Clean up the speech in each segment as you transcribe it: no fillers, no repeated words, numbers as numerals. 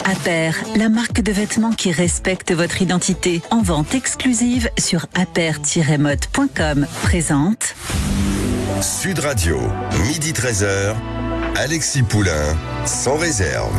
Aper, la marque de vêtements qui respecte votre identité. En vente exclusive sur aper-mode.com. Présente Sud Radio, midi 13h, Alexis Poulain, sans réserve.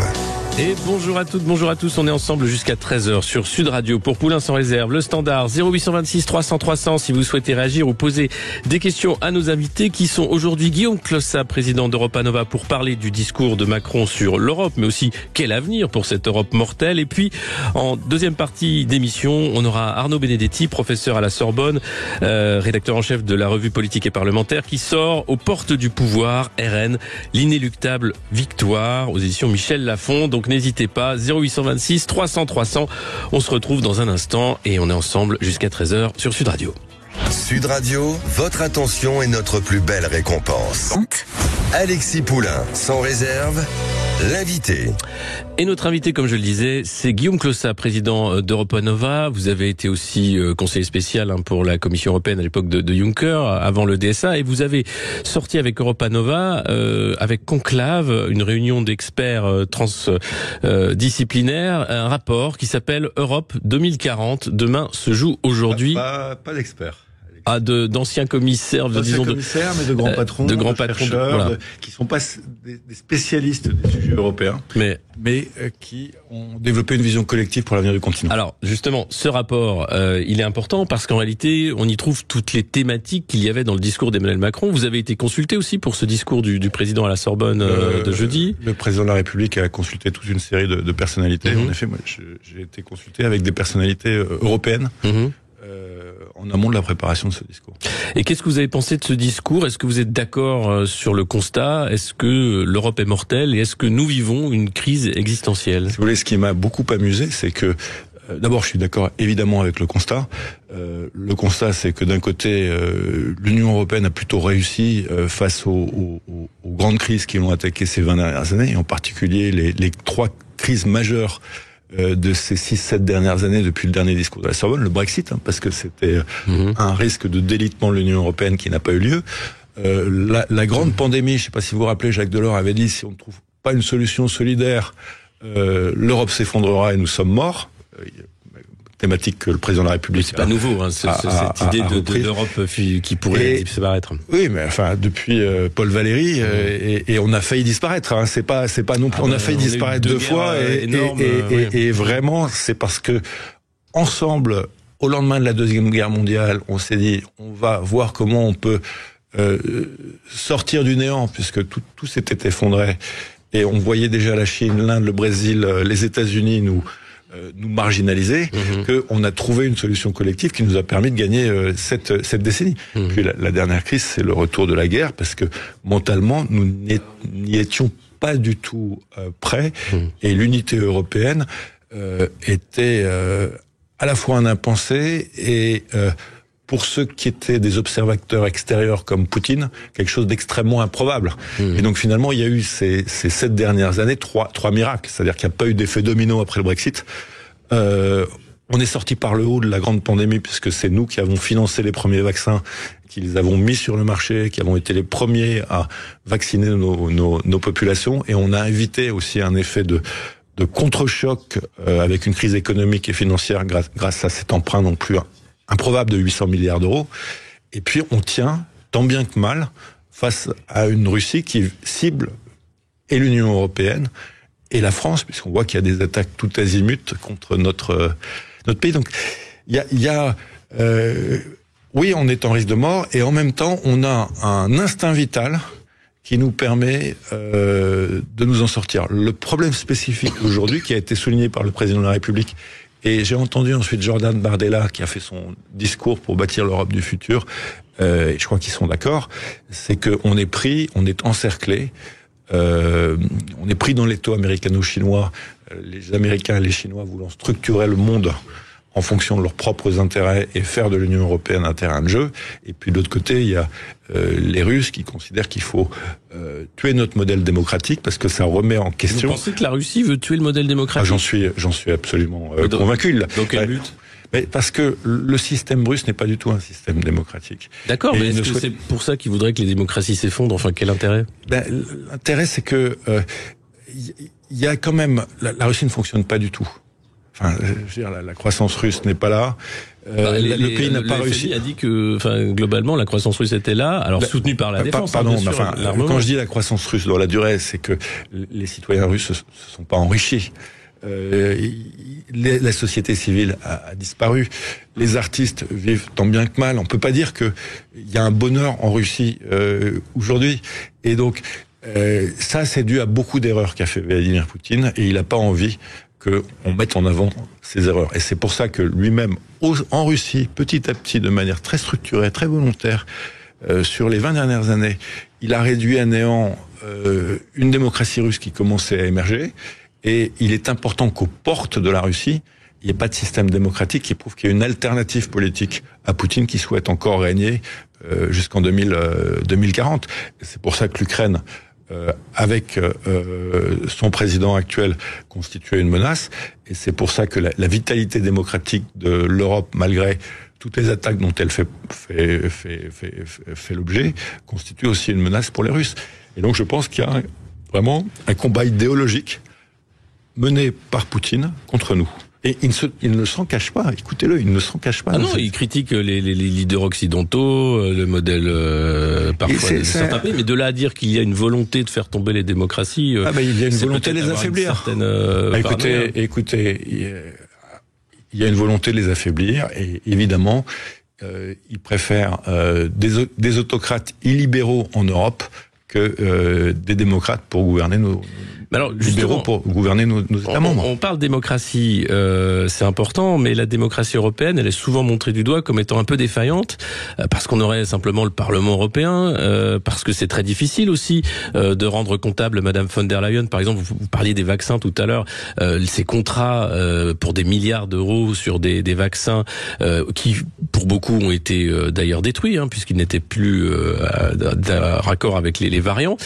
Et bonjour à toutes, bonjour à tous, on est ensemble jusqu'à 13h sur Sud Radio pour Poulain sans réserve. Le standard 0826 300 300 si vous souhaitez réagir ou poser des questions à nos invités qui sont aujourd'hui Guillaume Clossat, président d'Europa Nova, pour parler du discours de Macron sur l'Europe, mais aussi quel avenir pour cette Europe mortelle. Et puis en deuxième partie d'émission, on aura Arnaud Benedetti, professeur à la Sorbonne, rédacteur en chef de la revue politique et parlementaire, qui sort aux portes du pouvoir, RN, l'inéluctable victoire, aux éditions Michel Lafon. Donc n'hésitez pas, 0826 300 300. On se retrouve dans un instant et on est ensemble jusqu'à 13h sur Sud Radio. Sud Radio, votre attention est notre plus belle récompense. Alexis Poulain, sans réserve, l'invité. Et notre invité, comme je le disais, c'est Guillaume Clossat, président d'Europa Nova. Vous avez été aussi conseiller spécial pour la Commission européenne à l'époque de Juncker, avant le DSA, et vous avez sorti avec Europa Nova, avec Conclave, une réunion d'experts transdisciplinaires, un rapport qui s'appelle Europe 2040. Demain se joue aujourd'hui. Pas d'experts. D'anciens commissaires, mais de grands patrons, chercheurs, voilà. Qui sont pas des spécialistes des sujets européens, mais qui ont développé une vision collective pour l'avenir du continent. Alors, justement, ce rapport, il est important parce qu'en réalité, on y trouve toutes les thématiques qu'il y avait dans le discours d'Emmanuel Macron. Vous avez été consulté aussi pour ce discours du président à la Sorbonne de jeudi. Le président de la République a consulté toute une série de personnalités. En effet, moi, j'ai été consulté avec des personnalités européennes. En amont de la préparation de ce discours. Et qu'est-ce que vous avez pensé de ce discours? Est-ce que vous êtes d'accord sur le constat? Est-ce que l'Europe est mortelle? Et est-ce que nous vivons une crise existentielle? Si vous voulez, ce qui m'a beaucoup amusé, c'est que d'abord, je suis d'accord évidemment avec le constat. Le constat, c'est que d'un côté, l'Union européenne a plutôt réussi face aux grandes crises qui l'ont attaqué ces 20 dernières années, et en particulier les trois crises majeures de ces 6-7 dernières années depuis le dernier discours de la Sorbonne, le Brexit, parce que c'était un risque de délitement de l'Union européenne qui n'a pas eu lieu. La grande pandémie, je ne sais pas si vous vous rappelez, Jacques Delors avait dit, si on ne trouve pas une solution solidaire, l'Europe s'effondrera et nous sommes morts. Thématique que le président de la République. C'est pas nouveau, cette idée de l'Europe qui pourrait disparaître. Oui, mais enfin depuis Paul Valéry et on a failli disparaître. C'est pas non plus. On a failli disparaître deux fois et vraiment c'est parce que ensemble, au lendemain de la Deuxième Guerre mondiale, on s'est dit on va voir comment on peut sortir du néant puisque tout s'était effondré et on voyait déjà la Chine, l'Inde, le Brésil, les États-Unis nous marginaliser, qu'on a trouvé une solution collective qui nous a permis de gagner cette décennie. Puis la dernière crise, c'est le retour de la guerre, parce que mentalement, nous n'y étions pas du tout prêts, et l'unité européenne était à la fois un impensé et pour ceux qui étaient des observateurs extérieurs comme Poutine, quelque chose d'extrêmement improbable. Et donc finalement, il y a eu ces 7 dernières années trois miracles. C'est-à-dire qu'il n'y a pas eu d'effet domino après le Brexit. On est sorti par le haut de la grande pandémie, puisque c'est nous qui avons financé les premiers vaccins, qui les avons mis sur le marché, qui avons été les premiers à vacciner nos populations. Et on a évité aussi un effet de contre-choc avec une crise économique et financière grâce à cet emprunt non plus improbable de 800 milliards d'euros. Et puis on tient, tant bien que mal, face à une Russie qui cible et l'Union européenne et la France, puisqu'on voit qu'il y a des attaques tout azimut contre notre pays. Donc oui, on est en risque de mort, et en même temps, on a un instinct vital qui nous permet de nous en sortir. Le problème spécifique aujourd'hui, qui a été souligné par le président de la République, et j'ai entendu ensuite Jordan Bardella qui a fait son discours pour bâtir l'Europe du futur, et je crois qu'ils sont d'accord, c'est qu'on est encerclé, on est pris dans l'étau américano-chinois, les Américains et les Chinois voulant structurer le monde en fonction de leurs propres intérêts et faire de l'Union européenne un terrain de jeu. Et puis de l'autre côté, il y a les Russes qui considèrent qu'il faut tuer notre modèle démocratique parce que ça remet en question. Vous pensez que la Russie veut tuer le modèle démocratique ? J'en suis absolument convaincu. Dans quel but ? Mais parce que le système russe n'est pas du tout un système démocratique. D'accord, mais est-ce que c'est pour ça qu'ils voudraient que les démocraties s'effondrent ? Enfin, quel intérêt ? L'intérêt, c'est que il y a quand même la Russie ne fonctionne pas du tout. Enfin, je veux dire, la croissance russe n'est pas là. Le pays n'a pas réussi. Le FMI a dit que, globalement, la croissance russe était là, alors soutenue par la défense. Pardon, quand je dis la croissance russe dans la durée, c'est que les citoyens russes se sont pas enrichis. La société civile a disparu. Les artistes vivent tant bien que mal. On peut pas dire que il y a un bonheur en Russie aujourd'hui. Et donc ça, c'est dû à beaucoup d'erreurs qu'a fait Vladimir Poutine, et il n'a pas envie qu'on mette en avant ces erreurs. Et c'est pour ça que lui-même, en Russie, petit à petit, de manière très structurée, très volontaire, sur les 20 dernières années, il a réduit à néant une démocratie russe qui commençait à émerger. Et il est important qu'aux portes de la Russie, il n'y ait pas de système démocratique qui prouve qu'il y a une alternative politique à Poutine qui souhaite encore régner jusqu'en 2040. C'est pour ça que l'Ukraine, avec son président actuel, constituait une menace. Et c'est pour ça que la vitalité démocratique de l'Europe, malgré toutes les attaques dont elle fait l'objet, constitue aussi une menace pour les Russes. Et donc je pense qu'il y a vraiment un combat idéologique mené par Poutine contre nous. Et il ne s'en cache pas. Écoutez-le, il ne s'en cache pas. Ah non, il critique les leaders occidentaux, le modèle parfois de certains pays, mais de là à dire qu'il y a une volonté de faire tomber les démocraties, il y a une volonté de les affaiblir. Écoutez, il y a une volonté de les affaiblir, et évidemment, ils préfèrent des autocrates illibéraux en Europe que des démocrates pour gouverner nos États membres. On parle démocratie, c'est important, mais la démocratie européenne, elle est souvent montrée du doigt comme étant un peu défaillante, parce qu'on aurait simplement le Parlement européen, parce que c'est très difficile aussi de rendre comptable Madame von der Leyen. Par exemple, vous parliez des vaccins tout à l'heure, ces contrats pour des milliards d'euros sur des vaccins qui, pour beaucoup, ont été d'ailleurs détruits, puisqu'ils n'étaient plus raccord avec les variants.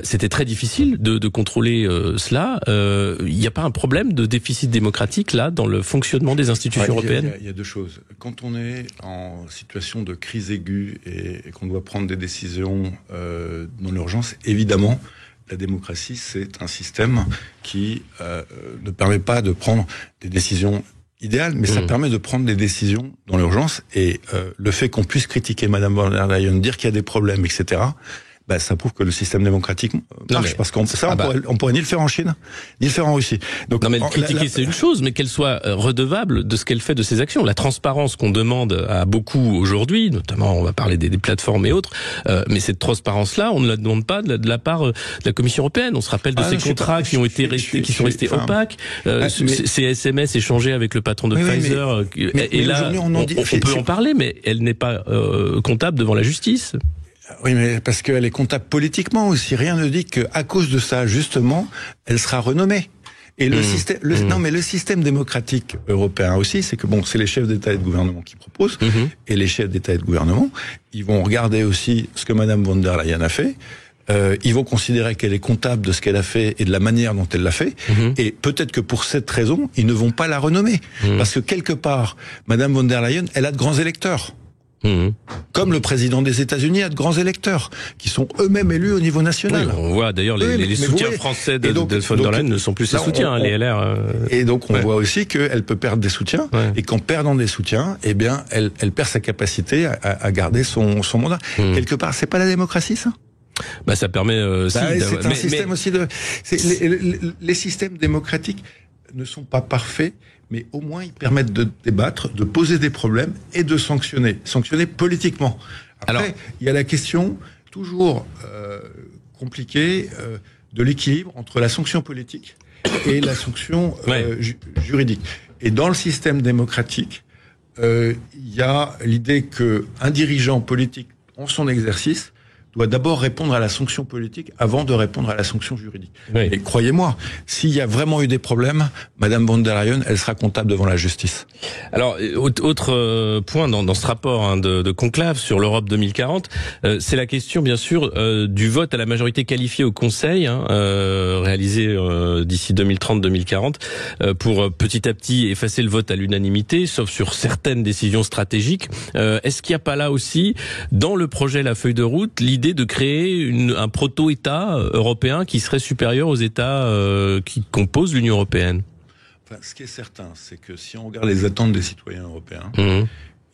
C'était très difficile de contrôler cela. Il n'y a pas un problème de déficit démocratique là dans le fonctionnement des institutions européennes? Il y a deux choses. Quand on est en situation de crise aiguë et qu'on doit prendre des décisions dans l'urgence, évidemment, la démocratie, c'est un système qui ne permet pas de prendre des décisions idéales, mais ça permet de prendre des décisions dans l'urgence. Et le fait qu'on puisse critiquer Madame von der Leyen, dire qu'il y a des problèmes, etc., ça prouve que le système démocratique marche, parce qu'on pourrait ni le faire en Chine, ni le faire en Russie. Donc, non, mais critiquer, c'est une chose, mais qu'elle soit redevable de ce qu'elle fait de ses actions. La transparence qu'on demande à beaucoup aujourd'hui, notamment, on va parler des plateformes et autres, mais cette transparence-là, on ne la demande pas de la part de la Commission européenne. On se rappelle de ces contrats qui sont restés opaques, ces SMS échangés avec le patron de Pfizer, et là, on peut en parler, mais elle n'est pas comptable devant la justice. Oui, mais parce qu'elle est comptable politiquement aussi. Rien ne dit qu'à cause de ça, justement, elle sera renommée. Et le système démocratique européen aussi, c'est que c'est les chefs d'État et de gouvernement qui proposent, et les chefs d'État et de gouvernement, ils vont regarder aussi ce que Madame von der Leyen a fait. Ils vont considérer qu'elle est comptable de ce qu'elle a fait et de la manière dont elle l'a fait. Et peut-être que pour cette raison, ils ne vont pas la renommer, parce que quelque part, Madame von der Leyen, elle a de grands électeurs. Comme le président des États-Unis a de grands électeurs qui sont eux-mêmes élus au niveau national. Oui, on voit d'ailleurs les soutiens français de von der Leyen ne sont plus ses soutiens, les LR. Et donc on voit aussi qu'elle peut perdre des soutiens, et qu'en perdant des soutiens, elle perd sa capacité à garder son mandat. Quelque part, c'est pas la démocratie, ça? Ça permet c'est un système aussi de. Les systèmes démocratiques ne sont pas parfaits, mais au moins ils permettent de débattre, de poser des problèmes et de sanctionner politiquement. Après, il y a la question toujours compliquée de l'équilibre entre la sanction politique et la sanction juridique. Et dans le système démocratique, il y a l'idée qu'un dirigeant politique, en son exercice, doit d'abord répondre à la sanction politique avant de répondre à la sanction juridique. Et croyez-moi, s'il y a vraiment eu des problèmes, Madame von der Leyen, elle sera comptable devant la justice. Alors, autre point dans ce rapport de Conclave sur l'Europe 2040, c'est la question, bien sûr, du vote à la majorité qualifiée au Conseil, réalisé d'ici 2030-2040, pour petit à petit effacer le vote à l'unanimité, sauf sur certaines décisions stratégiques. Est-ce qu'il n'y a pas là aussi, dans le projet La Feuille de route, l'idée l'idée de créer un proto-État européen qui serait supérieur aux États qui composent l'Union européenne. Enfin, ce qui est certain, c'est que si on regarde les attentes des citoyens européens,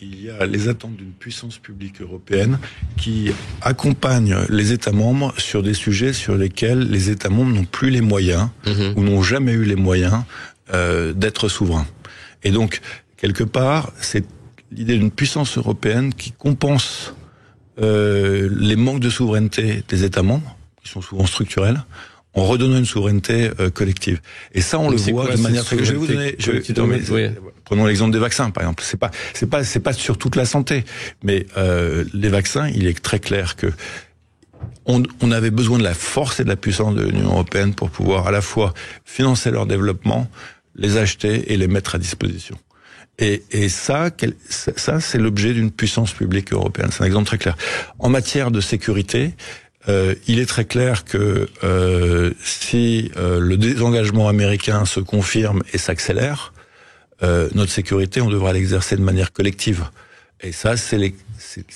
il y a les attentes d'une puissance publique européenne qui accompagne les États membres sur des sujets sur lesquels les États membres n'ont plus les moyens ou n'ont jamais eu les moyens d'être souverains. Et donc, quelque part, c'est l'idée d'une puissance européenne qui compense les manques de souveraineté des États membres, qui sont souvent structurels, en redonnant une souveraineté collective. Et ça, on le voit de manière très... Je vais vous donner... Prenons l'exemple des vaccins, par exemple. C'est pas sur toute la santé, mais les vaccins, il est très clair que on avait besoin de la force et de la puissance de l'Union européenne pour pouvoir à la fois financer leur développement, les acheter et les mettre à disposition. Et ça, c'est l'objet d'une puissance publique européenne. C'est un exemple très clair. En matière de sécurité, il est très clair que si le désengagement américain se confirme et s'accélère, notre sécurité, on devra l'exercer de manière collective. Et ça, c'est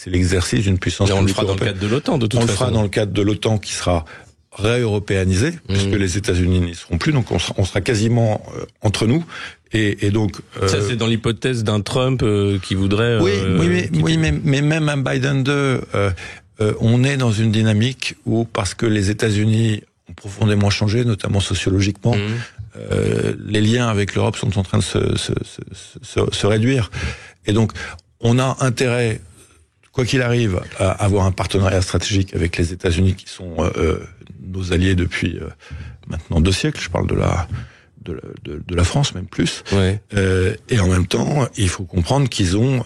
l'exercice d'une puissance publique européenne. On le fera dans le cadre de l'OTAN, de toute façon. On le fera dans le cadre de l'OTAN qui sera réeuropéanisé, puisque les États-Unis n'y seront plus, donc on sera quasiment entre nous. Et donc ça, c'est dans l'hypothèse d'un Trump qui voudrait. Mais même un Biden 2. On est dans une dynamique où, parce que les États-Unis ont profondément changé, notamment sociologiquement, les liens avec l'Europe sont en train de se réduire. Et donc, on a intérêt, quoi qu'il arrive, à avoir un partenariat stratégique avec les États-Unis, qui sont nos alliés depuis maintenant 2 siècles. Je parle de la France, même plus. Ouais. Et en même temps, il faut comprendre qu'ils ont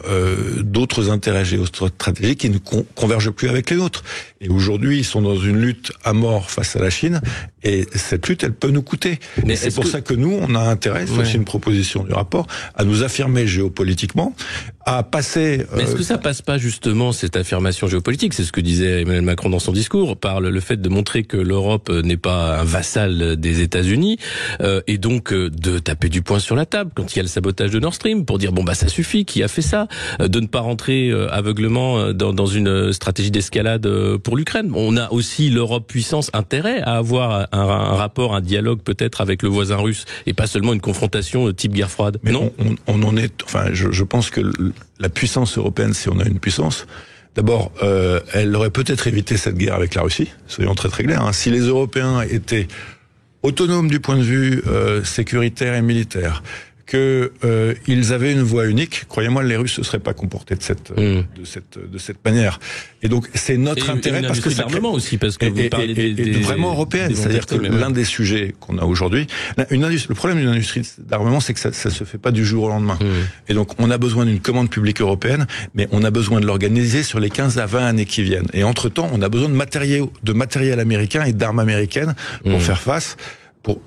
d'autres intérêts géostratégiques qui ne convergent plus avec les nôtres. Et aujourd'hui, ils sont dans une lutte à mort face à la Chine. Et cette lutte, elle peut nous coûter. Mais c'est pour ça que nous, on a intérêt, c'est aussi une proposition du rapport, à nous affirmer géopolitiquement, à passer... Mais est-ce que ça passe pas justement, cette affirmation géopolitique? C'est ce que disait Emmanuel Macron dans son discours, par le fait de montrer que l'Europe n'est pas un vassal des États-Unis, et donc de taper du poing sur la table quand il y a le sabotage de Nord Stream, pour dire bon bah ça suffit, qui a fait ça, de ne pas rentrer aveuglement dans une stratégie d'escalade pour l'Ukraine. On a aussi, l'Europe puissance, intérêt à avoir un rapport, un dialogue peut-être avec le voisin russe, et pas seulement une confrontation type guerre froide. Mais non, on en est... Enfin, je pense que la puissance européenne, si on a une puissance, d'abord, elle aurait peut-être évité cette guerre avec la Russie, soyons très très clairs. Hein. Si les Européens étaient autonomes du point de vue sécuritaire et militaire, que ils avaient une voie unique, croyez-moi, les Russes ne seraient pas comportés de cette manière. Et donc c'est notre intérêt, parce que ça aussi, parce que vous parlez des vraiment européenne. C'est-à-dire que l'un des sujets qu'on a aujourd'hui, le problème d'une industrie d'armement, c'est que ça se fait pas du jour au lendemain. Et donc on a besoin d'une commande publique européenne, mais on a besoin de l'organiser sur les 15 à 20 années qui viennent. Et entre-temps, on a besoin de matériel américain et d'armes américaines pour faire face.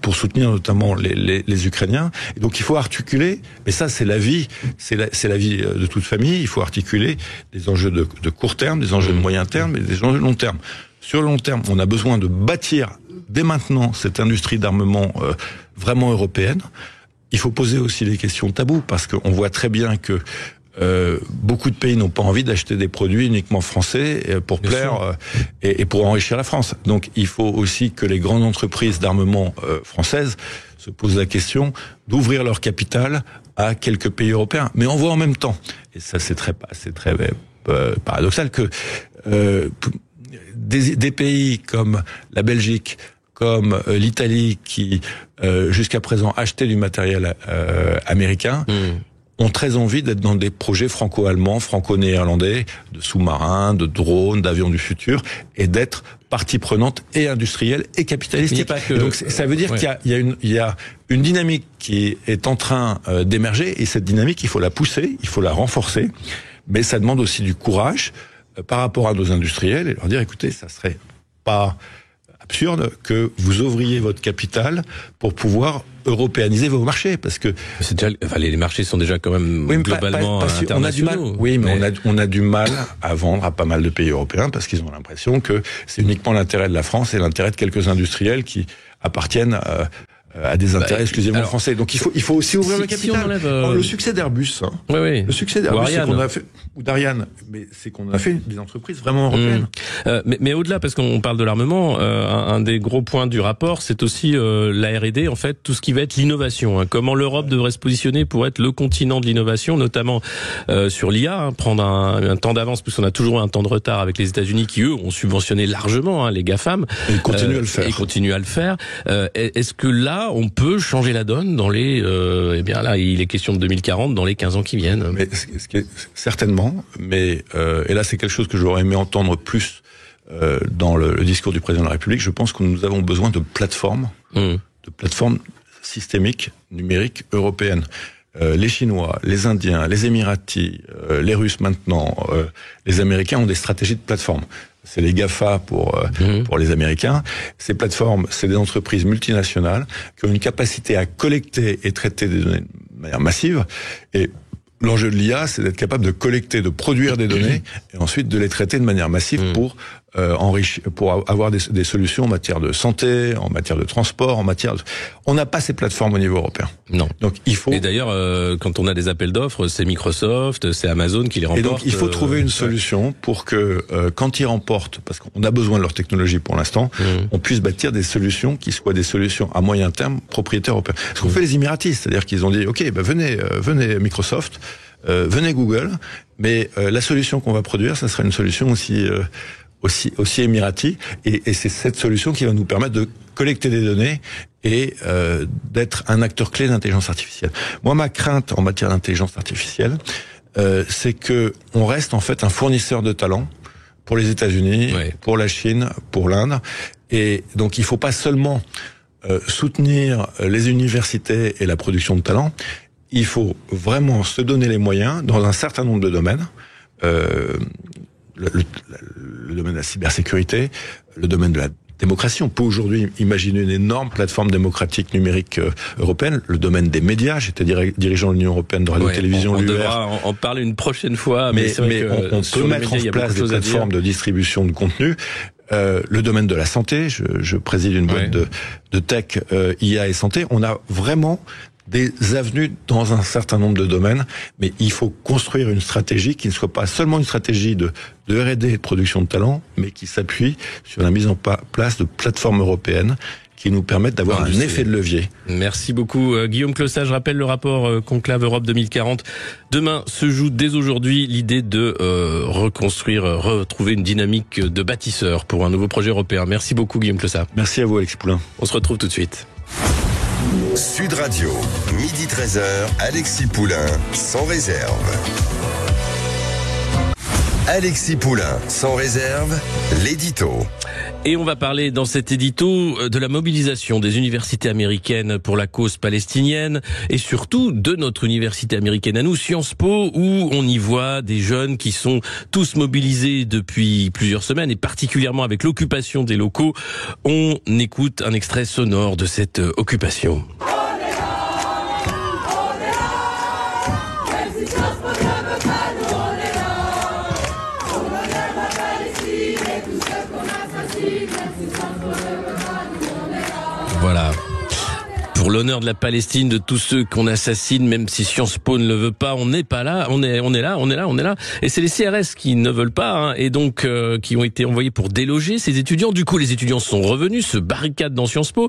Pour soutenir notamment les Ukrainiens. Et donc il faut articuler, mais ça c'est la vie, c'est la vie de toute famille, il faut articuler des enjeux de court terme, des enjeux de moyen terme et des enjeux de long terme. Sur le long terme, on a besoin de bâtir dès maintenant cette industrie d'armement vraiment européenne. Il faut poser aussi des questions tabous, parce qu'on voit très bien que beaucoup de pays n'ont pas envie d'acheter des produits uniquement français pour plaire et pour enrichir la France. Donc il faut aussi que les grandes entreprises d'armement françaises se posent la question d'ouvrir leur capital à quelques pays européens. Mais on voit en même temps, et ça c'est très paradoxal, que des pays comme la Belgique, comme l'Italie, qui jusqu'à présent achetaient du matériel américain, ont très envie d'être dans des projets franco-allemands, franco-néerlandais, de sous-marins, de drones, d'avions du futur, et d'être partie prenante et industrielle et capitalistique. Donc ça veut dire qu'il y a une dynamique qui est en train d'émerger, et cette dynamique, il faut la pousser, il faut la renforcer, mais ça demande aussi du courage par rapport à nos industriels, et leur dire, écoutez, ça serait pas absurde que vous ouvriez votre capital pour pouvoir européaniser vos marchés, parce que c'est déjà, les marchés sont déjà quand même globalement internationaux. On a du mal, mais on a du mal à vendre à pas mal de pays européens, parce qu'ils ont l'impression que c'est uniquement l'intérêt de la France et l'intérêt de quelques industriels qui appartiennent à des intérêts exclusivement français. Donc il faut aussi ouvrir le capital. Le succès d'Airbus, le succès d'Airbus, c'est qu'on a fait, ou d'Ariane, mais c'est qu'on a fait des entreprises vraiment européennes. Mais au-delà, parce qu'on parle de l'armement, un des gros points du rapport, c'est aussi la R&D, en fait, tout ce qui va être l'innovation. Comment l'Europe devrait se positionner pour être le continent de l'innovation, notamment sur l'IA, prendre un temps d'avance, parce qu'on a toujours un temps de retard avec les États-Unis qui, eux, ont subventionné largement les GAFAM. Et ils continuent à le faire. Est-ce que là, on peut changer la donne dans les... eh bien là, il est question de 2040, dans les 15 ans qui viennent. Mais certainement, mais et là c'est quelque chose que j'aurais aimé entendre plus dans le discours du président de la République. Je pense que nous avons besoin de plateformes systémiques, numériques, européennes. Les Chinois, les Indiens, les Émiratis, les Russes maintenant, les Américains ont des stratégies de plateforme. C'est les GAFA pour les Américains. Ces plateformes, c'est des entreprises multinationales qui ont une capacité à collecter et traiter des données de manière massive. Et l'enjeu de l'IA, c'est d'être capable de collecter, de produire des données et ensuite de les traiter de manière massive pour avoir des solutions en matière de santé, en matière de transport, on n'a pas ces plateformes au niveau européen. Non. Donc il faut. Et d'ailleurs, quand on a des appels d'offres, c'est Microsoft, c'est Amazon qui les remportent. Et donc il faut trouver une solution pour que quand ils remportent, parce qu'on a besoin de leur technologie pour l'instant, on puisse bâtir des solutions qui soient des solutions à moyen terme propriétaires européens. Ce qu'ont fait les Émiratis, c'est-à-dire qu'ils ont dit OK, venez Microsoft, venez Google, mais la solution qu'on va produire, ça sera une solution aussi émirati, et c'est cette solution qui va nous permettre de collecter des données et d'être un acteur clé d'intelligence artificielle. Moi, ma crainte en matière d'intelligence artificielle, c'est que on reste en fait un fournisseur de talent pour les États-Unis, pour la Chine, pour l'Inde, et donc il faut pas seulement soutenir les universités et la production de talent. Il faut vraiment se donner les moyens dans un certain nombre de domaines. Le domaine de la cybersécurité, le domaine de la démocratie. On peut aujourd'hui imaginer une énorme plateforme démocratique numérique européenne. Le domaine des médias. J'étais dirigeant de l'Union européenne de radio-télévision. On devra en parler une prochaine fois. Mais on peut mettre en place des plateformes de distribution de contenu. Le domaine de la santé. Je préside une boîte de tech, IA et santé. On a vraiment des avenues dans un certain nombre de domaines, mais il faut construire une stratégie qui ne soit pas seulement une stratégie de R&D et de production de talent, mais qui s'appuie sur la mise en place de plateformes européennes qui nous permettent d'avoir un effet de levier. Merci beaucoup Guillaume Clossat. Je rappelle le rapport Conclave Europe 2040. Demain se joue dès aujourd'hui l'idée de retrouver une dynamique de bâtisseur pour un nouveau projet européen. Merci beaucoup Guillaume Clossat. Merci à vous Alexis Poulain. On se retrouve tout de suite. Sud Radio, midi 13h, Alexis Poulain, sans réserve. Alexis Poulain, sans réserve, l'édito. Et on va parler dans cet édito de la mobilisation des universités américaines pour la cause palestinienne et surtout de notre université américaine à nous, Sciences Po, où on y voit des jeunes qui sont tous mobilisés depuis plusieurs semaines et particulièrement avec l'occupation des locaux. On écoute un extrait sonore de cette occupation. Voilà. Pour l'honneur de la Palestine, de tous ceux qu'on assassine, même si Sciences Po ne le veut pas, on n'est pas là, on est là. Et c'est les CRS qui ne veulent pas, et donc qui ont été envoyés pour déloger ces étudiants. Du coup, les étudiants sont revenus, se barricadent dans Sciences Po.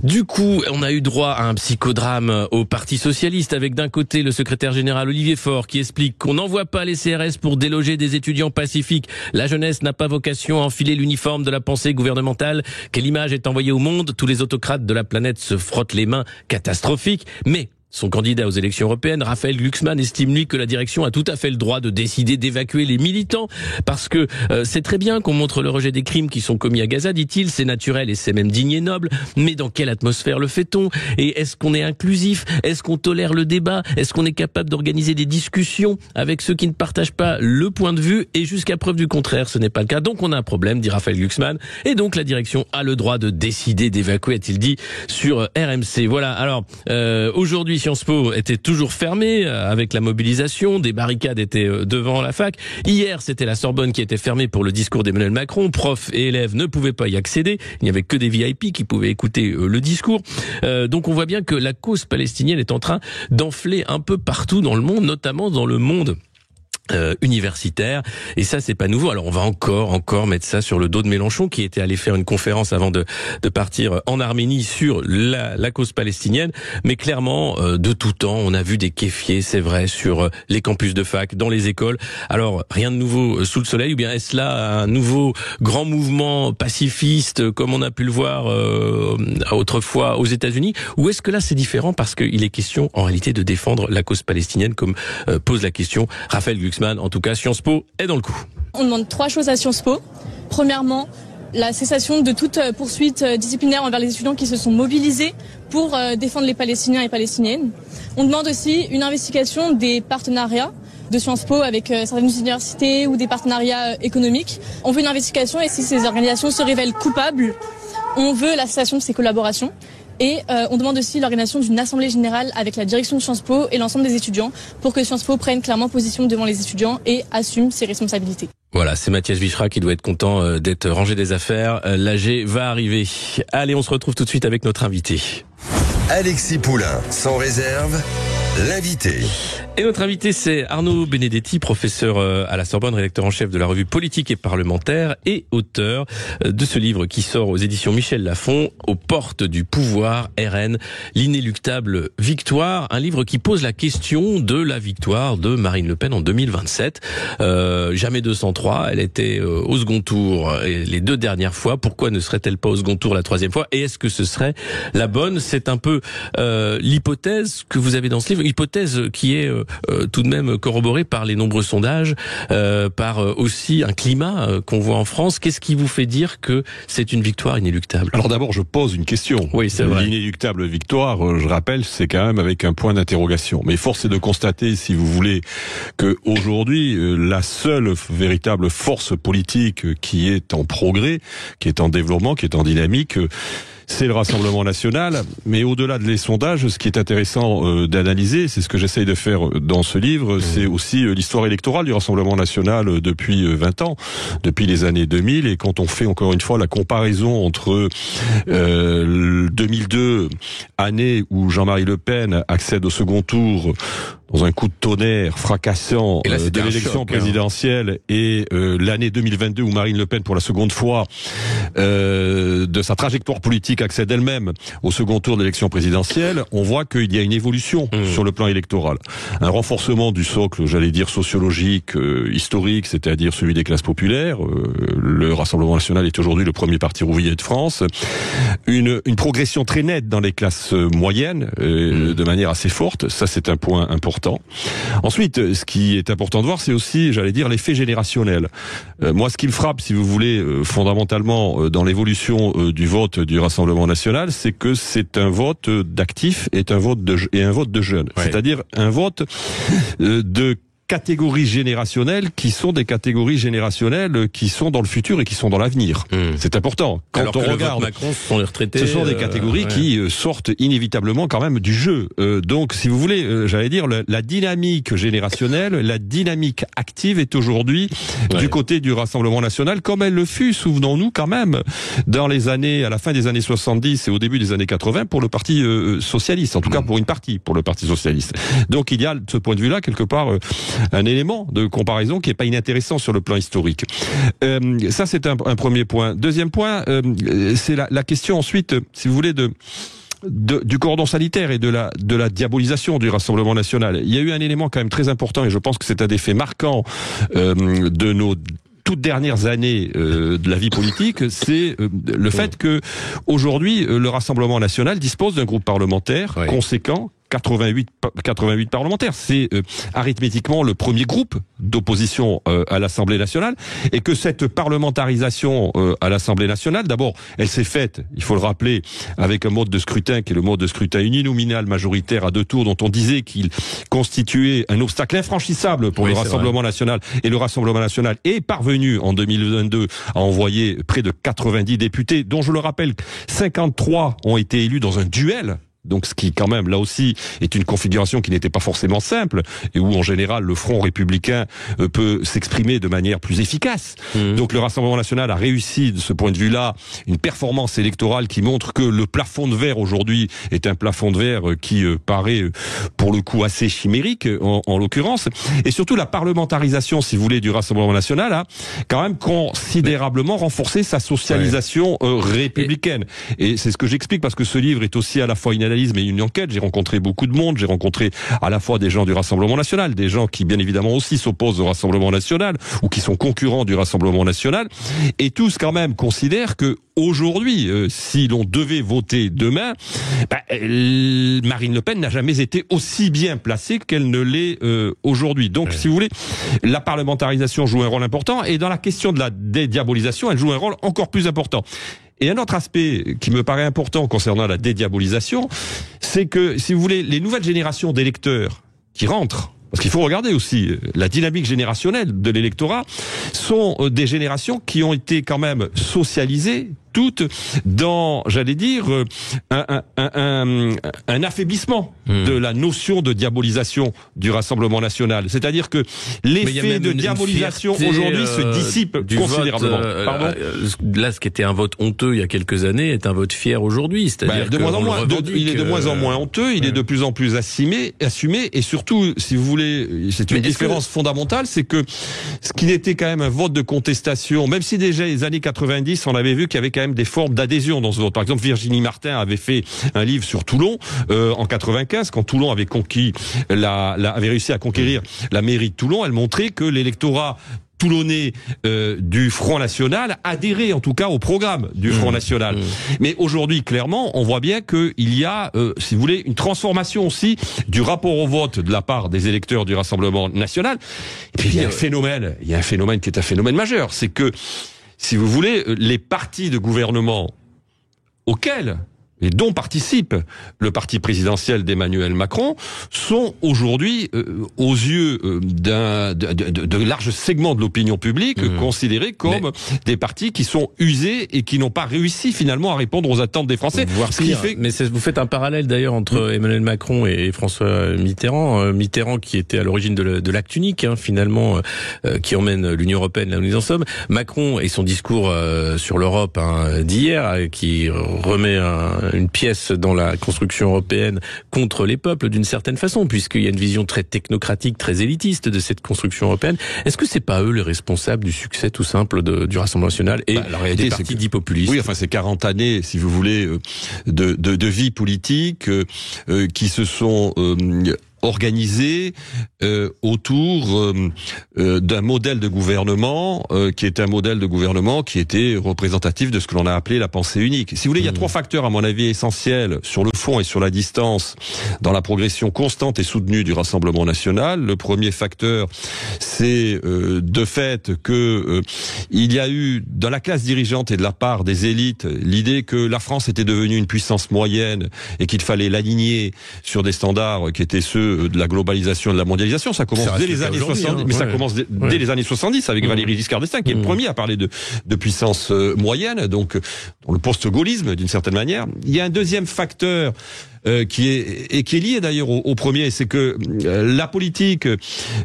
Du coup, on a eu droit à un psychodrame au Parti socialiste, avec d'un côté le secrétaire général Olivier Faure qui explique qu'on n'envoie pas les CRS pour déloger des étudiants pacifiques. La jeunesse n'a pas vocation à enfiler l'uniforme de la pensée gouvernementale. Quelle image est envoyée au monde? Tous les autocrates de la planète se frottent les mains, catastrophique. Mais son candidat aux élections européennes, Raphaël Glucksmann, estime lui que la direction a tout à fait le droit de décider d'évacuer les militants parce que c'est très bien qu'on montre le rejet des crimes qui sont commis à Gaza, dit-il, c'est naturel et c'est même digne et noble, mais dans quelle atmosphère le fait-on? Et est-ce qu'on est inclusif? Est-ce qu'on tolère le débat? Est-ce qu'on est capable d'organiser des discussions avec ceux qui ne partagent pas le point de vue? Et jusqu'à preuve du contraire, ce n'est pas le cas. Donc on a un problème, dit Raphaël Glucksmann, et donc la direction a le droit de décider d'évacuer, a-t-il dit sur RMC. Voilà, alors aujourd'hui Sciences Po était toujours fermée avec la mobilisation, des barricades étaient devant la fac. Hier, c'était la Sorbonne qui était fermée pour le discours d'Emmanuel Macron. Profs et élèves ne pouvaient pas y accéder. Il n'y avait que des VIP qui pouvaient écouter le discours. Donc on voit bien que la cause palestinienne est en train d'enfler un peu partout dans le monde, notamment dans le monde universitaire, et ça c'est pas nouveau. Alors on va encore mettre ça sur le dos de Mélenchon, qui était allé faire une conférence avant de partir en Arménie sur la cause palestinienne, mais clairement de tout temps on a vu des kéfiers, c'est vrai, sur les campus de fac, dans les écoles. Alors rien de nouveau sous le soleil, ou bien est-ce là un nouveau grand mouvement pacifiste comme on a pu le voir autrefois aux États-Unis, ou est-ce que là c'est différent parce qu'il est question en réalité de défendre la cause palestinienne, comme pose la question Raphaël Glucksmann? En tout cas, Sciences Po est dans le coup. On demande 3 choses à Sciences Po. Premièrement, la cessation de toute poursuite disciplinaire envers les étudiants qui se sont mobilisés pour défendre les Palestiniens et Palestiniennes. On demande aussi une investigation des partenariats de Sciences Po avec certaines universités ou des partenariats économiques. On veut une investigation, et si ces organisations se révèlent coupables, on veut la cessation de ces collaborations. Et on demande aussi l'organisation d'une assemblée générale avec la direction de Sciences Po et l'ensemble des étudiants pour que Sciences Po prenne clairement position devant les étudiants et assume ses responsabilités. Voilà, c'est Mathias Vichra qui doit être content d'être rangé des affaires. L'AG va arriver. Allez, on se retrouve tout de suite avec notre invité. Alexis Poulain, sans réserve, l'invité. Et notre invité, c'est Arnaud Benedetti, professeur à la Sorbonne, rédacteur en chef de la revue Politique et Parlementaire et auteur de ce livre qui sort aux éditions Michel Lafon, Aux portes du pouvoir, RN, l'inéluctable victoire. Un livre qui pose la question de la victoire de Marine Le Pen en 2027. Jamais 203, elle était au second tour les 2 dernières fois. Pourquoi ne serait-elle pas au second tour la 3e fois? Et est-ce que ce serait la bonne? C'est un peu l'hypothèse que vous avez dans ce livre, hypothèse qui est tout de même corroboré par les nombreux sondages, par aussi un climat qu'on voit en France. Qu'est-ce qui vous fait dire que c'est une victoire inéluctable? Alors d'abord, je pose une question. Oui, c'est vrai. L'inéluctable victoire, je rappelle, c'est quand même avec un point d'interrogation. Mais force est de constater, si vous voulez, que aujourd'hui, la seule véritable force politique qui est en progrès, qui est en développement, qui est en dynamique, c'est le Rassemblement national. Mais au-delà de les sondages, ce qui est intéressant d'analyser, c'est ce que j'essaye de faire dans ce livre, c'est aussi l'histoire électorale du Rassemblement national depuis 20 ans, depuis les années 2000. Et quand on fait encore une fois la comparaison entre 2002, année où Jean-Marie Le Pen accède au second tour dans un coup de tonnerre fracassant de l'élection présidentielle, et l'année 2022 où Marine Le Pen, pour la seconde fois de sa trajectoire politique, accède elle-même au second tour de l'élection présidentielle, on voit qu'il y a une évolution sur le plan électoral. Un renforcement du socle, j'allais dire, sociologique, historique, c'est-à-dire celui des classes populaires. Le Rassemblement national est aujourd'hui le premier parti ouvrier de France. Une progression très nette dans les classes moyennes, de manière assez forte. Ça, c'est un point important. Ensuite, ce qui est important de voir, c'est aussi, j'allais dire, l'effet générationnel. Moi, ce qui me frappe, si vous voulez, fondamentalement, dans l'évolution du vote du Rassemblement national, c'est que c'est un vote d'actifs et un vote de jeunes. Ouais. C'est-à-dire un vote de catégories générationnelles qui sont des catégories générationnelles qui sont dans le futur et qui sont dans l'avenir. C'est important. Quand alors on regarde, Macron, ce sont les retraités. Ce sont des catégories qui sortent inévitablement quand même du jeu. Donc, si vous voulez, j'allais dire, la dynamique générationnelle, la dynamique active est aujourd'hui du côté du Rassemblement national, comme elle le fut, souvenons-nous quand même, dans les années, à la fin des années 70 et au début des années 80 pour le Parti socialiste, en tout cas pour une partie, pour le Parti socialiste. Donc, il y a de ce point de vue-là, quelque part, un élément de comparaison qui est pas inintéressant sur le plan historique. Ça, c'est un premier point. Deuxième point, c'est la question ensuite, si vous voulez, du cordon sanitaire et de la diabolisation du Rassemblement national. Il y a eu un élément quand même très important, et je pense que c'est un des faits marquants de nos toutes dernières années de la vie politique, c'est le fait que aujourd'hui le Rassemblement national dispose d'un groupe parlementaire conséquent. 88 parlementaires, c'est arithmétiquement le premier groupe d'opposition à l'Assemblée nationale, et que cette parlementarisation à l'Assemblée nationale, d'abord, elle s'est faite, il faut le rappeler, avec un mode de scrutin qui est le mode de scrutin uninominal majoritaire à 2 tours, dont on disait qu'il constituait un obstacle infranchissable pour le Rassemblement national, et le Rassemblement national est parvenu en 2022 à envoyer près de 90 députés, dont je le rappelle, 53 ont été élus dans un duel Donc ce qui quand même là aussi est une configuration qui n'était pas forcément simple et où en général le Front républicain peut s'exprimer de manière plus efficace. Donc le Rassemblement national a réussi de ce point de vue-là une performance électorale qui montre que le plafond de verre aujourd'hui est un plafond de verre qui paraît pour le coup assez chimérique en l'occurrence. Et surtout la parlementarisation, si vous voulez, du Rassemblement national a quand même considérablement renforcé sa socialisation républicaine. Et c'est ce que j'explique parce que ce livre est aussi à la fois une analyse mais une enquête. J'ai rencontré beaucoup de monde, j'ai rencontré à la fois des gens du Rassemblement national, des gens qui bien évidemment aussi s'opposent au Rassemblement national ou qui sont concurrents du Rassemblement national, et tous quand même considèrent que aujourd'hui, si l'on devait voter demain, Marine Le Pen n'a jamais été aussi bien placée qu'elle ne l'est aujourd'hui. Donc, si vous voulez, la parlementarisation joue un rôle important, et dans la question de la dédiabolisation, elle joue un rôle encore plus important. Et un autre aspect qui me paraît important concernant la dédiabolisation, c'est que, si vous voulez, les nouvelles générations d'électeurs qui rentrent, parce qu'il faut regarder aussi la dynamique générationnelle de l'électorat, sont des générations qui ont été quand même socialisées toutes dans, j'allais dire, un affaiblissement de la notion de diabolisation du Rassemblement national. C'est-à-dire que l'effet de diabolisation aujourd'hui se dissipe considérablement. Pardon ? Là, ce qui était un vote honteux il y a quelques années est un vote fier aujourd'hui. C'est-à-dire de moins en moins. Il est de moins en moins honteux, il est de plus en plus assumé, et surtout, si vous voulez, c'est une différence fondamentale, c'est que ce qui n'était quand même un vote de contestation, même si déjà les années 90, on avait vu qu'il y avait quand même des formes d'adhésion dans ce vote. Par exemple, Virginie Martin avait fait un livre sur Toulon en 95, quand Toulon avait avait réussi à conquérir la mairie de Toulon. Elle montrait que l'électorat toulonnais du Front National adhérait en tout cas au programme du Front National. Mais aujourd'hui, clairement, on voit bien qu'il y a, si vous voulez, une transformation aussi du rapport au vote de la part des électeurs du Rassemblement National. Et puis il y a un phénomène qui est un phénomène majeur, c'est que, si vous voulez, les partis de gouvernement auxquels et dont participe le parti présidentiel d'Emmanuel Macron sont aujourd'hui, aux yeux de larges segments de l'opinion publique, considérés comme des partis qui sont usés et qui n'ont pas réussi finalement à répondre aux attentes des Français. Mais vous faites un parallèle d'ailleurs entre Emmanuel Macron et François Mitterrand. Mitterrand qui était à l'origine de l'acte unique, finalement, qui emmène l'Union européenne là où nous en sommes. Macron et son discours sur l'Europe d'hier, qui remet une pièce dans la construction européenne contre les peuples d'une certaine façon, puisqu'il y a une vision très technocratique, très élitiste de cette construction européenne. Est-ce que c'est pas eux les responsables du succès tout simple du Rassemblement national et des partis dits populistes? Oui, enfin c'est 40 années, si vous voulez, de vie politique qui se sont organisé autour d'un modèle de gouvernement qui est un modèle de gouvernement qui était représentatif de ce que l'on a appelé la pensée unique. Si vous voulez, il y a trois facteurs à mon avis essentiels sur le fond et sur la distance dans la progression constante et soutenue du Rassemblement national. Le premier facteur, c'est de fait que il y a eu dans la classe dirigeante et de la part des élites l'idée que la France était devenue une puissance moyenne et qu'il fallait l'aligner sur des standards qui étaient ceux de la globalisation et de la mondialisation. Ça commence dès les années 70, mais ça commence dès les années 70 avec Valéry Giscard d'Estaing qui est le premier à parler de puissance moyenne, donc dans le post-gaullisme d'une certaine manière. Il y a un deuxième facteur qui est lié d'ailleurs au premier, c'est que la politique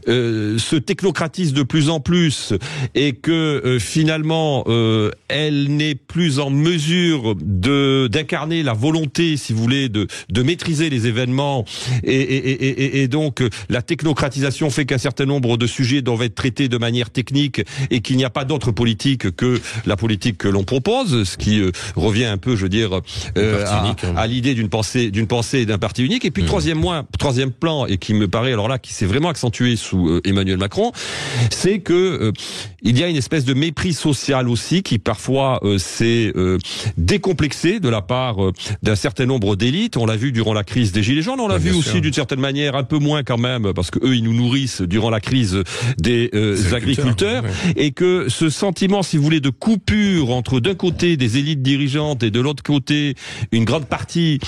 se technocratise de plus en plus et que finalement elle n'est plus en mesure d'incarner la volonté, si vous voulez, de maîtriser les événements et donc la technocratisation fait qu'un certain nombre de sujets doivent être traités de manière technique et qu'il n'y a pas d'autre politique que la politique que l'on propose, ce qui revient un peu, je veux dire, à l'idée d'une pensée et d'un parti unique. Et puis troisième plan, et qui me paraît alors là qui s'est vraiment accentué sous Emmanuel Macron, c'est que il y a une espèce de mépris social aussi qui parfois s'est décomplexé de la part d'un certain nombre d'élites. On l'a vu durant la crise des Gilets jaunes, on l'a vu aussi d'une certaine manière, un peu moins quand même, parce que eux ils nous nourrissent durant la crise des agriculteurs, et que ce sentiment, si vous voulez, de coupure entre d'un côté des élites dirigeantes et de l'autre côté une grande partie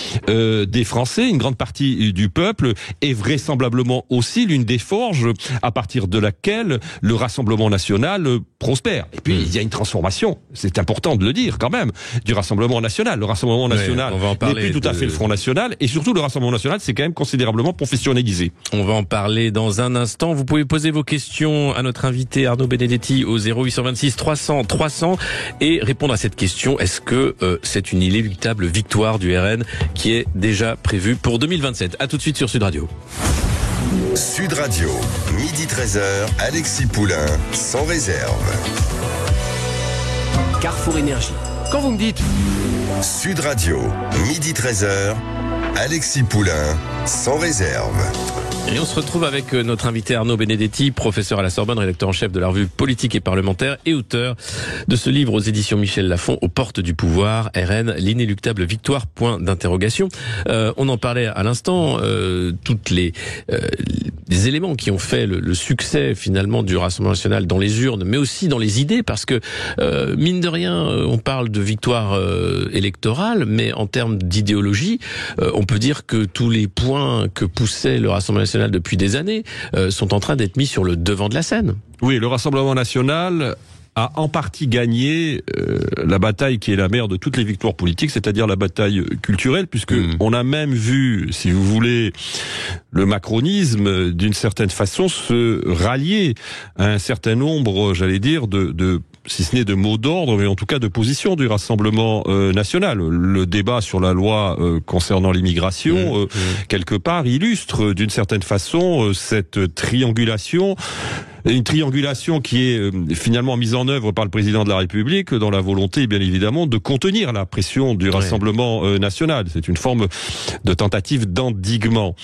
des Français, une grande partie du peuple, est vraisemblablement aussi l'une des forges à partir de laquelle le Rassemblement national prospère. Et puis, il y a une transformation, c'est important de le dire quand même, du Rassemblement national. Le Rassemblement national n'est plus tout à fait le Front national, et surtout le Rassemblement national s'est quand même considérablement professionnalisé. On va en parler dans un instant. Vous pouvez poser vos questions à notre invité Arnaud Benedetti au 0826 300 300 et répondre à cette question. Est-ce que c'est une inéluctable victoire du RN qui est déjà prévue pour 2027? À tout de suite sur Sud Radio. Sud Radio, midi 13h, Alexis Poulain, sans réserve. Carrefour Énergie. Quand vous me dites Sud Radio, midi 13h, Alexis Poulain, sans réserve. Et on se retrouve avec notre invité Arnaud Benedetti, professeur à la Sorbonne, rédacteur en chef de la revue Politique et Parlementaire et auteur de ce livre aux éditions Michel Lafon, Aux portes du pouvoir, RN, l'inéluctable victoire, point d'interrogation. On en parlait à l'instant, toutes les éléments qui ont fait le succès finalement du Rassemblement national dans les urnes, mais aussi dans les idées, parce que mine de rien, on parle de victoire électorale, mais en termes d'idéologie, on peut dire que tous les points que poussait le Rassemblement national depuis des années sont en train d'être mis sur le devant de la scène. Oui, le Rassemblement national a en partie gagné la bataille qui est la mère de toutes les victoires politiques, c'est-à-dire la bataille culturelle, puisque on a même vu, si vous voulez, le macronisme, d'une certaine façon, se rallier à un certain nombre, j'allais dire, si ce n'est de mots d'ordre, mais en tout cas de position du Rassemblement national. Le débat sur la loi concernant l'immigration, quelque part, illustre d'une certaine façon cette triangulation. Une triangulation qui est finalement mise en œuvre par le président de la République dans la volonté, bien évidemment, de contenir la pression du Rassemblement national. C'est une forme de tentative d'endiguement.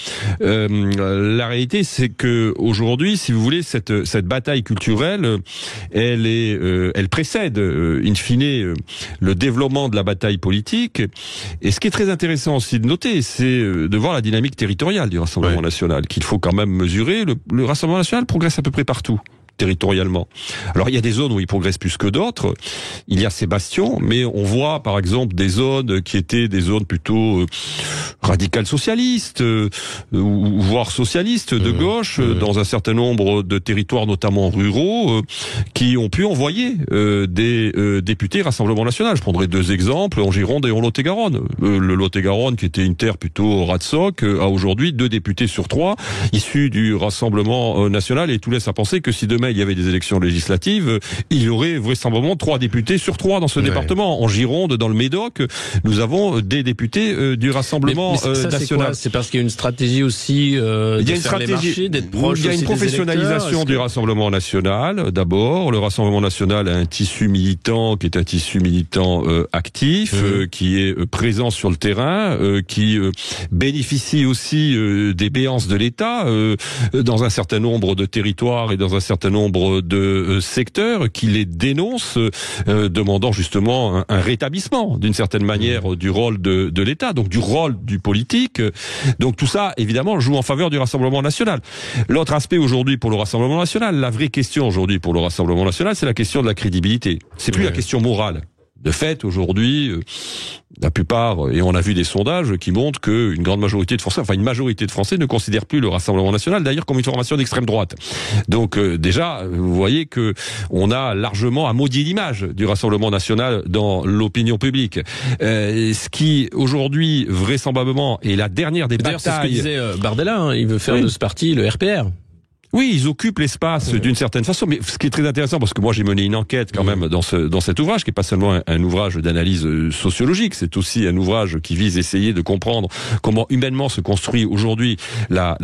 La réalité, c'est que aujourd'hui, si vous voulez, cette bataille culturelle, elle précède, in fine, le développement de la bataille politique. Et ce qui est très intéressant aussi de noter, c'est de voir la dynamique territoriale du Rassemblement national, qu'il faut quand même mesurer. Le Rassemblement national progresse à peu près partout territorialement. Alors il y a des zones où il progresse plus que d'autres, il y a ces bastions, mais on voit par exemple des zones qui étaient des zones plutôt radicales socialistes, ou voire socialistes de gauche, dans un certain nombre de territoires notamment ruraux, qui ont pu envoyer des députés Rassemblement national. Je prendrai deux exemples, en Gironde et en Lot-et-Garonne. Le Lot-et-Garonne, qui était une terre plutôt rat de soc, a aujourd'hui 2 députés sur 3 issus du Rassemblement national, et tout laisse à penser que si demain il y avait des élections législatives, il y aurait vraisemblablement 3 députés sur 3 dans ce département. En Gironde, dans le Médoc, nous avons des députés du Rassemblement national. C'est parce qu'il y a une stratégie aussi de faire les marchés, d'être proche. Il y a une professionnalisation du Rassemblement national. D'abord, le Rassemblement national a un tissu militant qui est un tissu militant actif, qui est présent sur le terrain, qui bénéficie aussi des béances de l'État dans un certain nombre de territoires et dans un certain nombre de secteurs, qui les dénoncent, demandant justement un rétablissement d'une certaine manière du rôle de l'État, donc du rôle du politique. Donc tout ça, évidemment, joue en faveur du Rassemblement national. L'autre aspect aujourd'hui pour le Rassemblement national, la vraie question aujourd'hui pour le Rassemblement national, c'est la question de la crédibilité. C'est plus la question morale. De fait, aujourd'hui, la plupart, et on a vu des sondages qui montrent qu'une grande majorité de Français, enfin une majorité de Français ne considèrent plus le Rassemblement national d'ailleurs comme une formation d'extrême droite. Donc déjà, vous voyez que on a largement maudit l'image du Rassemblement national dans l'opinion publique. Ce qui aujourd'hui vraisemblablement est la dernière des batailles. D'ailleurs, c'est ce que disait Bardella, il veut faire de ce parti le RPR. Oui, ils occupent l'espace d'une certaine façon, mais ce qui est très intéressant, parce que moi j'ai mené une enquête quand même dans cet ouvrage, qui est pas seulement un ouvrage d'analyse sociologique, c'est aussi un ouvrage qui vise à essayer de comprendre comment humainement se construit aujourd'hui la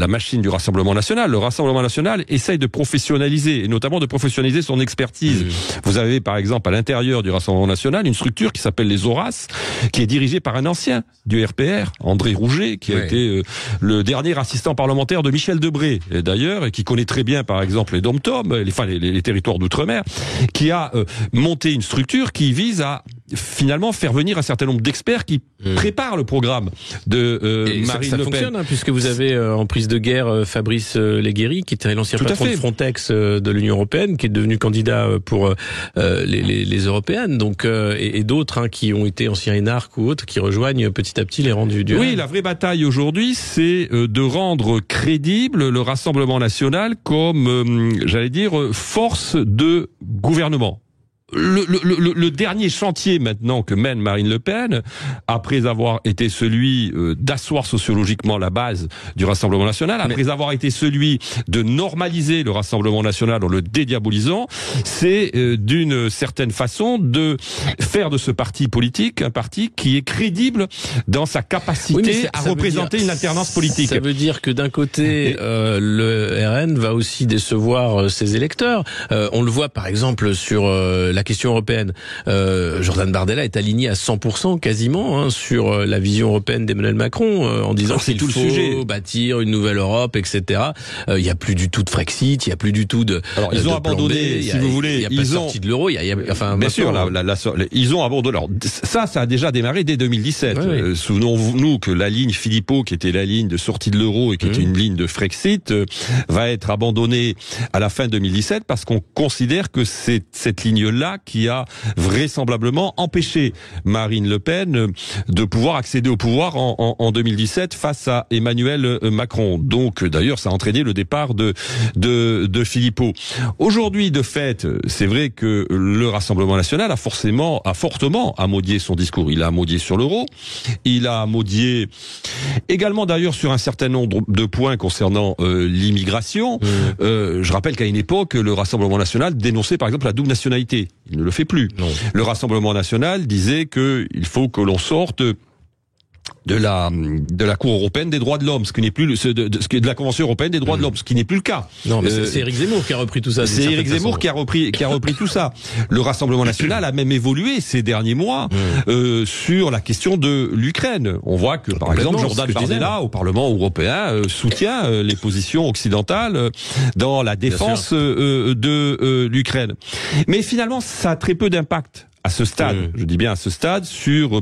machine du Rassemblement national. Le Rassemblement national essaye de professionnaliser, et notamment de professionnaliser son expertise. Vous avez par exemple à l'intérieur du Rassemblement national une structure qui s'appelle les Horaces, qui est dirigée par un ancien du RPR, André Rouget, qui a été le dernier assistant parlementaire de Michel Debré, d'ailleurs, et qui connaît très bien, par exemple, les DOM-TOM, les territoires d'outre-mer, qui a monté une structure qui vise à finalement faire venir un certain nombre d'experts qui préparent le programme de Marine Le Pen. Ça fonctionne, puisque vous avez en prise de guerre Fabrice Leggeri, qui était l'ancien patron de Frontex de l'Union européenne, qui est devenu candidat pour les européennes, donc et d'autres qui ont été anciens énarques ou autres, qui rejoignent petit à petit les rangs du Oui, la vraie bataille aujourd'hui, c'est de rendre crédible le Rassemblement national comme, j'allais dire, force de gouvernement. Le dernier chantier maintenant que mène Marine Le Pen, après avoir été celui d'asseoir sociologiquement la base du Rassemblement national, après avoir été celui de normaliser le Rassemblement national en le dédiabolisant, c'est d'une certaine façon de faire de ce parti politique un parti qui est crédible dans sa capacité à représenter une alternance politique. Ça veut dire que d'un côté, le RN va aussi décevoir ses électeurs. On le voit par exemple sur la question européenne. Jordan Bardella est aligné à 100% quasiment sur la vision européenne d'Emmanuel Macron en disant qu'il faut bâtir une nouvelle Europe, etc. Il n'y a plus du tout de Frexit, il n'y a plus du tout de. Alors ils ont abandonné, si vous voulez, il n'y a pas sorti de l'euro. Enfin, bien sûr, ils ont abandonné. Alors ça a déjà démarré dès 2017. Oui. Souvenons-nous que la ligne Philippot, qui était la ligne de sortie de l'euro et qui était une ligne de Frexit, va être abandonnée à la fin 2017 parce qu'on considère que c'est cette ligne-là qui a vraisemblablement empêché Marine Le Pen de pouvoir accéder au pouvoir en 2017 face à Emmanuel Macron. Donc d'ailleurs ça a entraîné le départ de Philippot. Aujourd'hui de fait, c'est vrai que le Rassemblement national a fortement amodié son discours. Il a amodié sur l'euro, il a amodié également d'ailleurs sur un certain nombre de points concernant l'immigration. Je rappelle qu'à une époque, le Rassemblement national dénonçait par exemple la double nationalité. Il ne le fait plus. Non. Le Rassemblement national disait qu'il faut que l'on sorte de la Cour européenne des droits de l'homme, ce qui n'est plus de la Convention européenne des droits de l'homme, ce qui n'est plus le cas. Non, mais c'est Éric Zemmour qui a repris tout ça. C'est Éric Zemmour qui a repris tout ça. Le Rassemblement national a même évolué ces derniers mois sur la question de l'Ukraine. On voit que par exemple Jordan Bardella au Parlement européen soutient les positions occidentales dans la défense de l'Ukraine. Mais finalement, ça a très peu d'impact à ce stade, je dis bien à ce stade, sur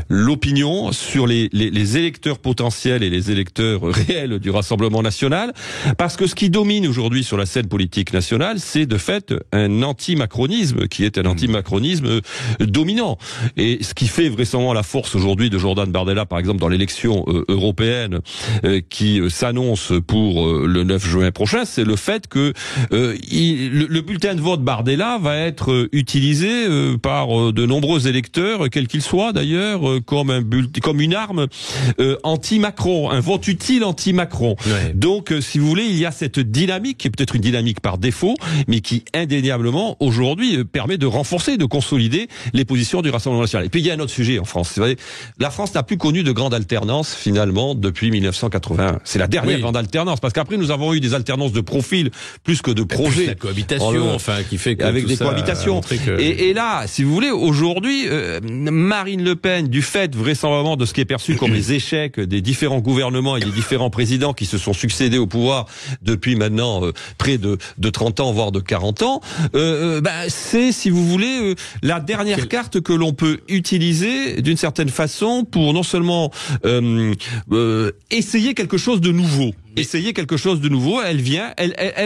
l'opinion, sur les électeurs potentiels et les électeurs réels du Rassemblement national, parce que ce qui domine aujourd'hui sur la scène politique nationale, c'est de fait un anti-macronisme qui est un anti-macronisme dominant. Et ce qui fait vraisemblablement la force aujourd'hui de Jordan Bardella, par exemple, dans l'élection européenne qui s'annonce pour le 9 juin prochain, c'est le fait que le bulletin de vote Bardella va être utilisé par de nombreux électeurs, quels qu'ils soient d'ailleurs, comme une arme anti-Macron, un vote utile anti-Macron. Ouais. Donc, si vous voulez, il y a cette dynamique, qui est peut-être une dynamique par défaut, mais qui indéniablement, aujourd'hui, permet de renforcer, de consolider les positions du Rassemblement national. Et puis, il y a un autre sujet en France. Vous savez, la France n'a plus connu de grande alternance, finalement, depuis 1981. C'est la dernière grande alternance, parce qu'après, nous avons eu des alternances de profil, plus que de projets. La cohabitation, qui fait que avec des cohabitations. Et là, si vous voulez, aujourd'hui, Marine Le Pen, du fait vraisemblablement de ce qui est perçu comme les échecs des différents gouvernements et des différents présidents qui se sont succédés au pouvoir depuis maintenant près de 30 ans, voire de 40 ans, c'est, si vous voulez, la dernière carte que l'on peut utiliser d'une certaine façon pour non seulement essayer quelque chose de nouveau. Elle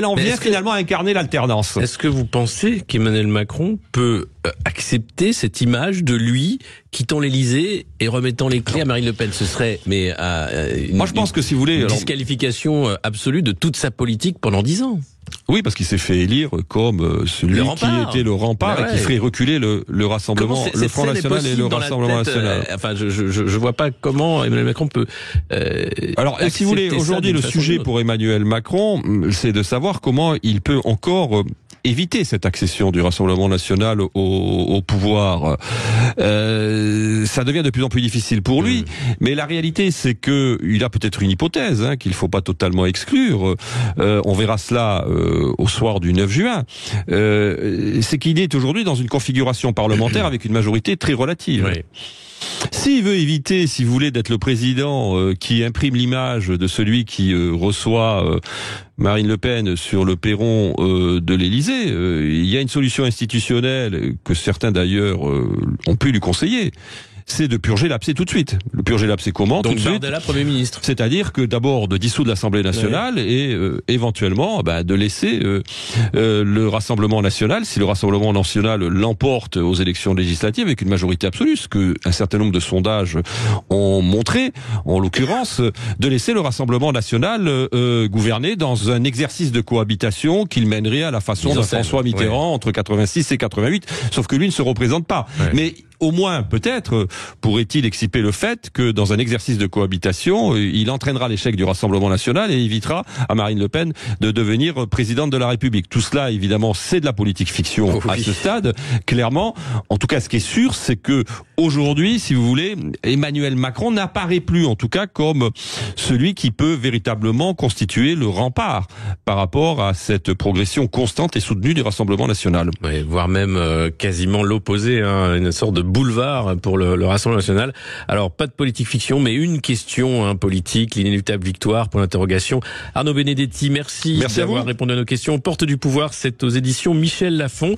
en vient finalement à incarner l'alternance. Est-ce que vous pensez qu'Emmanuel Macron peut accepter cette image de lui quittant l'Élysée et remettant les clés à Marine Le Pen? Ce serait, moi je pense que si vous voulez, disqualification absolue de toute sa politique pendant 10 ans. Oui, parce qu'il s'est fait élire comme celui qui était le rempart et qui ferait reculer le Rassemblement, le Front National et le Rassemblement National. Je vois pas comment Emmanuel Macron peut. Alors, si vous voulez, aujourd'hui, le sujet pour Emmanuel Macron, c'est de savoir comment il peut encore éviter cette accession du Rassemblement national au pouvoir. Ça devient de plus en plus difficile pour lui, mais la réalité c'est que il a peut-être une hypothèse qu'il faut pas totalement exclure. On verra cela au soir du 9 juin. C'est qu'il est aujourd'hui dans une configuration parlementaire avec une majorité très relative. Oui. S'il veut éviter, si vous voulez, d'être le président qui imprime l'image de celui qui reçoit Marine Le Pen sur le perron de l'Élysée, il y a une solution institutionnelle que certains d'ailleurs ont pu lui conseiller. C'est de purger l'abcès tout de suite. Le purger l'abcès comment? Donc tout de suite. Bardella, Premier ministre. C'est-à-dire que d'abord de dissoudre l'Assemblée nationale et éventuellement de laisser le Rassemblement national, si le Rassemblement national l'emporte aux élections législatives avec une majorité absolue, ce que un certain nombre de sondages ont montré, en l'occurrence, de laisser le Rassemblement national gouverner dans un exercice de cohabitation qu'il mènerait à la façon de François Mitterrand entre 86 et 88, sauf que lui ne se représente pas. Ouais. Mais au moins, peut-être, pourrait-il exciper le fait que dans un exercice de cohabitation, il entraînera l'échec du Rassemblement national et évitera à Marine Le Pen de devenir présidente de la République. Tout cela, évidemment, c'est de la politique fiction à ce stade, clairement. En tout cas, ce qui est sûr, c'est que aujourd'hui, si vous voulez, Emmanuel Macron n'apparaît plus, en tout cas, comme celui qui peut véritablement constituer le rempart par rapport à cette progression constante et soutenue du Rassemblement national. Oui, voire même quasiment l'opposé, une sorte de boulevard pour le Rassemblement national. Alors, pas de politique fiction, mais une question politique, l'inéluctable victoire, pour l'interrogation. Arnaud Benedetti, merci d'avoir répondu à nos questions. Porte du pouvoir, c'est aux éditions Michel Lafon.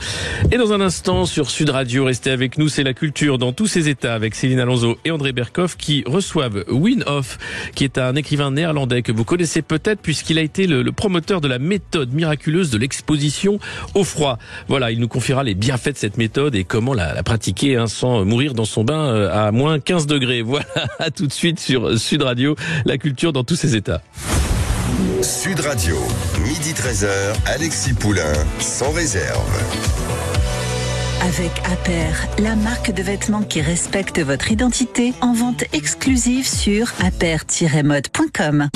Et dans un instant, sur Sud Radio, restez avec nous, c'est la culture dans tous ses états, avec Céline Alonso et André Berkoff, qui reçoivent Wim Hof, qui est un écrivain néerlandais que vous connaissez peut-être, puisqu'il a été le promoteur de la méthode miraculeuse de l'exposition au froid. Voilà, il nous confiera les bienfaits de cette méthode et comment la pratiquer, sans mourir dans son bain à moins 15 degrés. Voilà, à tout de suite sur Sud Radio, la culture dans tous ses états. Sud Radio, midi 13h, Alexis Poulain, sans réserve. Avec Aper, la marque de vêtements qui respecte votre identité, en vente exclusive sur aper-mode.com.